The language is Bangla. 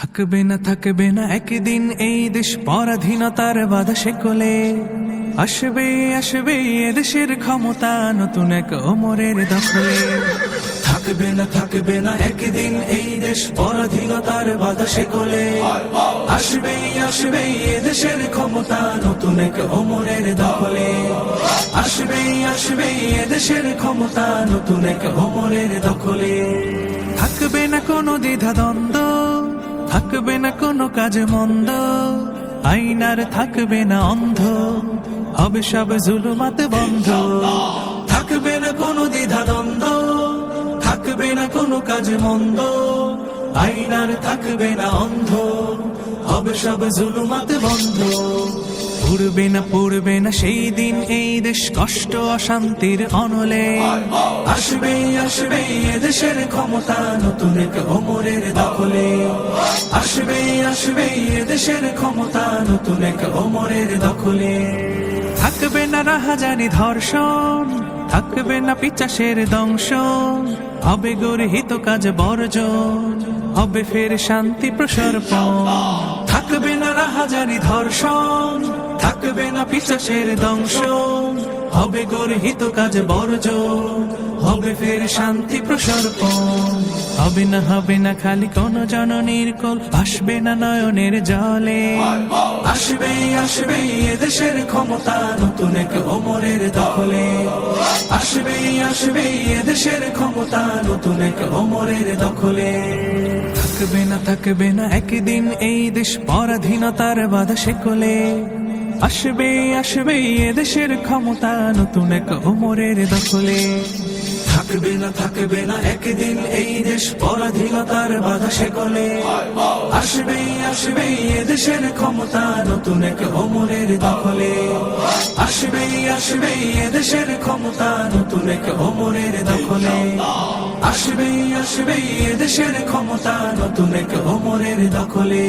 থাকবে না একদিন এই দেশ পরাধীনতার বাধা শেকলে। আসবে এদেশের ক্ষমতা নতুন এক ওমরের দখলে। থাকবে না একদিন এই দেশ পরাধীনতার বাধা শেকলে। আসবে এদেশের ক্ষমতা নতুন এক ওমরের দখলে। আসবে এদেশের ক্ষমতা নতুন এক ওমরের দখলে। থাকবে না কোনো দ্বিধা দ্বন্দ্ব, থাকবে না কোনো কাজ মন্দ, আইনার থাকবে না অন্ধ, হবে সব জুলুমাত বন্ধ। থাকবে না কোনো দ্বিধা দ্বন্দ্ব, থাকবে না কোনো কাজ মন্দ, আইনার থাকবে না অন্ধ, হবে সব জুলুমাত বন্ধ। পড়বে না সেই দিন এই দেশ কষ্ট অশান্তির অনলে। আসবে এদেশের ক্ষমতা নতুন এক ওমরের দখলে। আসবে এদেশের ক্ষমতা নতুন এক ওমরের দখলে। থাকবে না রাহাজানি ধর্ষণ, থাকবে না পিচাসের দংশন, হবে গর্হিত কাজ বর্জন, হবে ফের শান্তি প্রসর্পণ। থাকবে না রাহাজানি ধর্ষণ, থাকবে না পিচাসের দংশন, হবে গর্হিত কাজ বর্জন, হবে ফের শান্তি প্রসর্পণ। হবে না খালি কোন জননীর কোল, আসবে না নয়নের জলে। আসবে এদেশের ক্ষমতা নতুন এক ওমরের দখলে। আসবে এদেশের ক্ষমতা নতুন এক ওমরের দখলে। থাকবে না একদিন এই দেশ পরাধীনতার বাধা শেকলে। আসবে এদেশের ক্ষমতা নতুন এক ওমরের দখলে। থাকবে না একদিন এই দেশ পরাধীনতার বাধা শেকলে। আসবে এদেশের ক্ষমতা নতুন এক ওমরের দখলে। আসবে এদেশের ক্ষমতা নতুন এক ওমরের দখলে। আসবে এদেশের ক্ষমতা নতুন এক ওমরের দখলে।